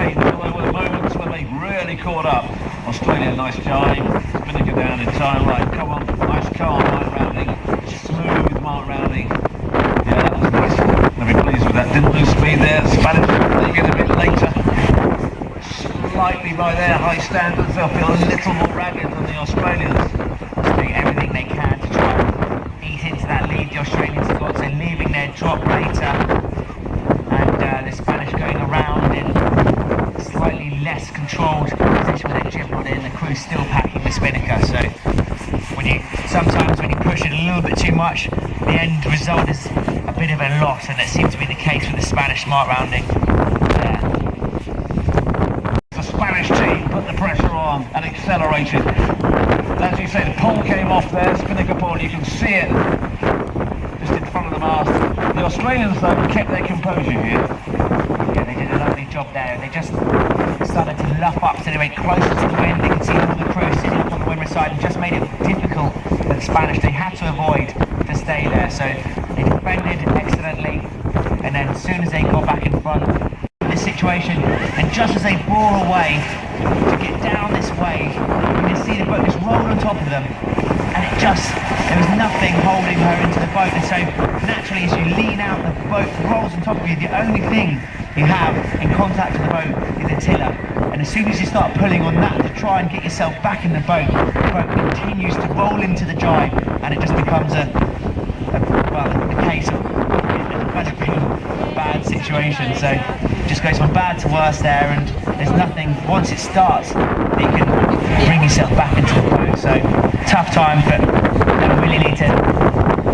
change, although there were moments when they really caught up. Australia, nice jibe, Spinnaker down in time, right, come on, nice calm mark rounding, smooth mark rounding. Yeah, that was nice. I'll be pleased with that. Didn't lose speed there. Spanish, they get a bit later. Slightly by their high standards, they'll feel a little more ragged than the Australians. Doing everything they can to try and ease into that lead the Australians have got, so leaving their drop later, and the Spanish going around in slightly less controlled position with their jib rod in, the crew still packing the spinnaker. So sometimes when you push it a little bit too much, the end result is a bit of a loss, and that seems to be the case with the Spanish smart rounding there. The Spanish team put the pressure on and accelerated. As you say, the pole came off there, spinnaker pole, you can see it just in front of the mast. The Australians, though, kept their composure here. Yeah, they did a lovely job there. They just started to luff up, so they went closer to the wind. They could see all the crew sitting up on the windward side, and just made it difficult for the Spanish. They had to avoid to stay there, so they defended excellently, and then as soon as they got back in front of this situation, and just as they bore away to get down this wave, you can see the boat just rolled on top of them, and there was nothing holding her into the boat, and so naturally as you lean out, the boat rolls on top of you. The only thing you have in contact with the boat is a tiller, and as soon as you start pulling on that to try and get yourself back in the boat continues to roll into the jibe, and it just becomes a case of a real bad situation. So it just goes from bad to worse there, and there's nothing, once it starts, you can bring yourself back into the boat. So tough time, but they really need to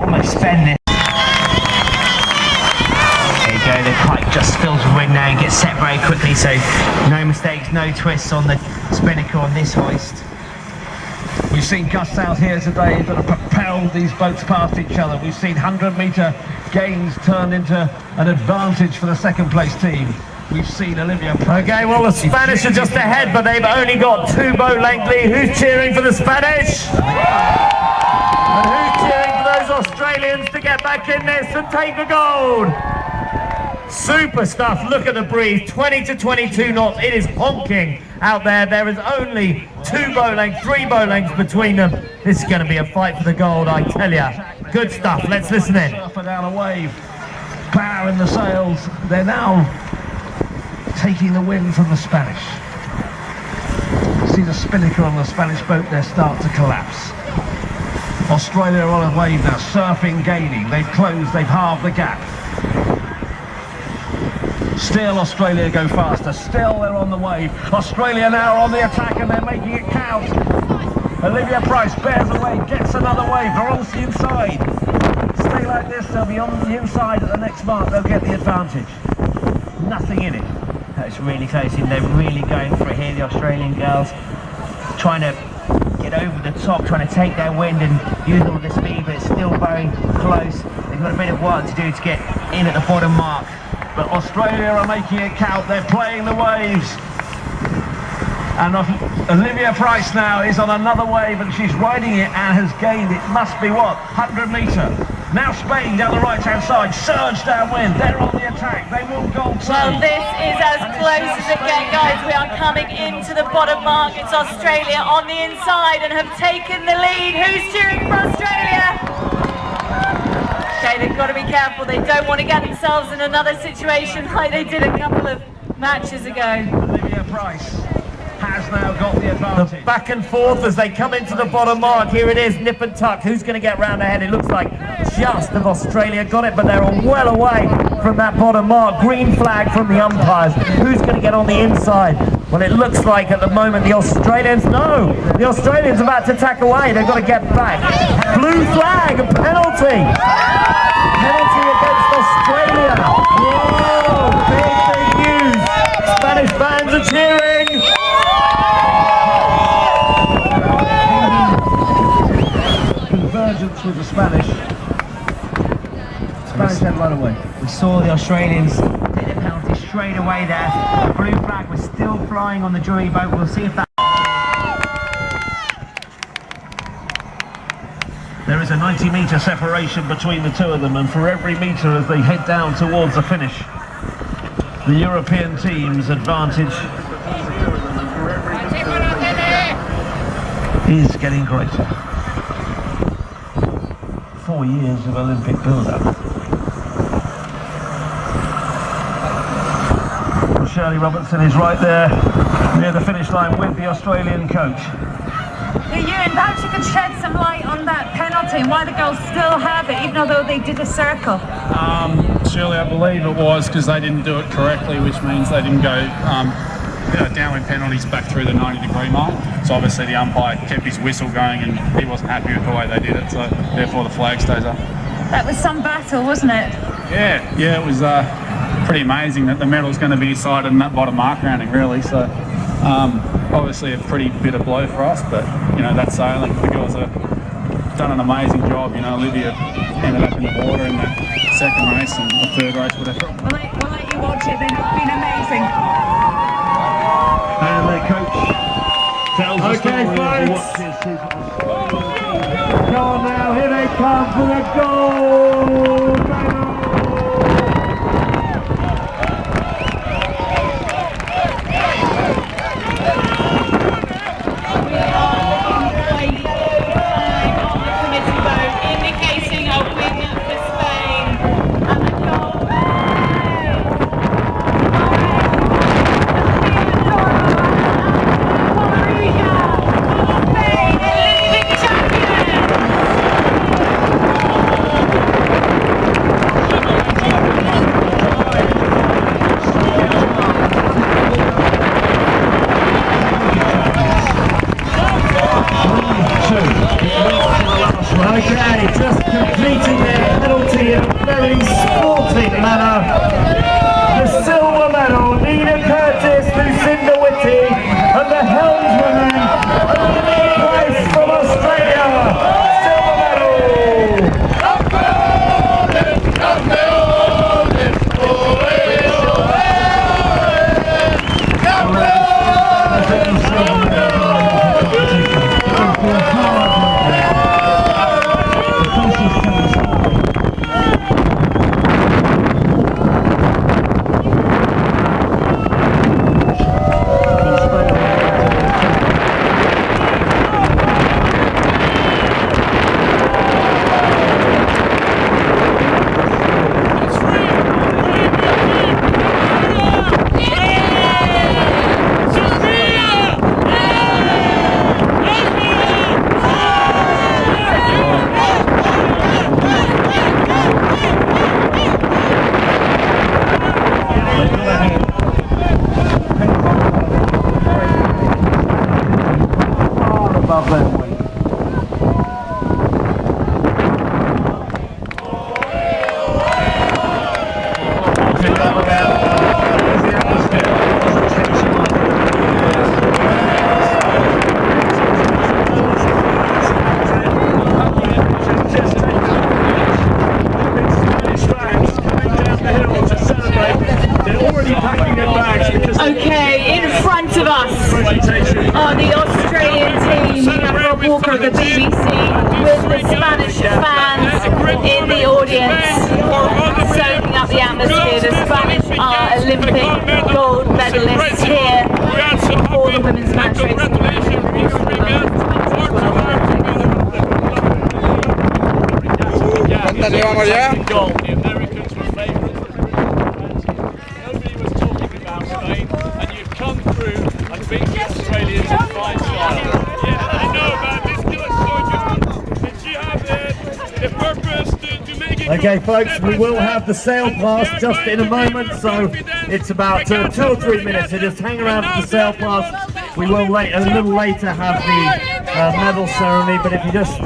almost spend this. There you go, the pipe just fills with wind now and gets set very quickly, so no mistakes, no twists on the spinnaker on this hoist. We've seen gusts out here today that have propelled these boats past each other. We've seen 100-metre gains turned into an advantage for the second place team. We've seen Olivia. Okay, well the Spanish are just ahead, but they've only got 2 boat length lead. Who's cheering for the Spanish? And who's cheering for those Australians to get back in this and take the gold? Super stuff. Look at the breeze, 20 to 22 knots. It is honking out there. There is only 2 boat lengths, 3 boat lengths between them. This is going to be a fight for the gold, I tell ya. Good stuff. Let's listen in. Surfer down a wave, power in the sails. They're now taking the wind from the Spanish. See the spinnaker on the Spanish boat there start to collapse. Australia are on a wave now, surfing, gaining. They've closed, they've halved the gap. Still Australia go faster, still they're on the wave. Australia now are on the attack and they're making it count. Olivia Price bears away, gets another wave, they're on the inside. Stay like this, they'll be on the inside at the next mark, they'll get the advantage. Nothing in it. That's really close in, they're really going for it here, the Australian girls. Trying to get over the top, trying to take their wind and use all the speed, but it's still very close. They've got a bit of work to do to get in at the bottom mark. But Australia are making it count, they're playing the waves. And Olivia Price now is on another wave and she's riding it and has gained, it must be what, 100 metre. Now Spain down the right hand side, surge downwind, they're on the attack, they will gold too. Well, this is as close as it gets, guys. We are coming into the bottom mark. It's Australia on the inside and have taken the lead. Who's cheering for Australia? Okay, they've got to be careful. They don't want to get themselves in another situation like they did a couple of matches ago. Olivia Price has now got the advantage. Back and forth as they come into the bottom mark. Here it is, nip and tuck. Who's going to get round ahead? It looks like just of Australia got it, but they're well away from that bottom mark. Green flag from the umpires. Who's going to get on the inside? Well, it looks like at the moment the Australians, no! The Australians about to tack away. They've got to get back. Blue flag, a penalty! Penalty against Australia. Whoa, big news. Spanish fans are cheering. Convergence with the Spanish. Spanish head right away. We saw the Australians take the penalty straight away there. The blue flag was still flying on the jury boat. We'll see if that... There is a 90-metre separation between the two of them, and for every metre as they head down towards the finish, the European team's advantage is getting greater. 4 years of Olympic build-up. Well, Shirley Robertson is right there near the finish line with the Australian coach. Ewan, perhaps you could shed some light on that penalty and why the girls still have it, even though they did a circle. Shirley, I believe it was because they didn't do it correctly, which means they didn't go downwind penalties back through the 90-degree mark. So obviously the umpire kept his whistle going and he wasn't happy with the way they did it, so therefore the flag stays up. That was some battle, wasn't it? Yeah, it was pretty amazing that the medal's going to be decided in that bottom mark rounding, really. So obviously a pretty bitter blow for us, but you know, that's sailing. The girls have done an amazing job. You know, Olivia ended up in the water in the second race and the third race, whatever. We'll let you watch it. They have been amazing. And their coach tells the story of what is his Come on now, here they come for the gold medal! Indicating a win for Spain and the goal. Spain, Olympic champion. Okay, just completing their penalty in a very sporting manner. The silver medal, Nina Curtis, Lucinda Whitty, and the helmswoman, Olivia Price from Australia. Silver medal! Okay, in front of us are the Australian team. We have Rob Walker of the BBC with the Spanish fans in the audience, soaking up the atmosphere. The Spanish are Olympic gold medalists here for the women's match racing. Okay folks, we will have the sail pass just in a moment, so it's about 2 or 3 minutes, so just hang around for the sail pass. We will a little later have the medal ceremony, but if you just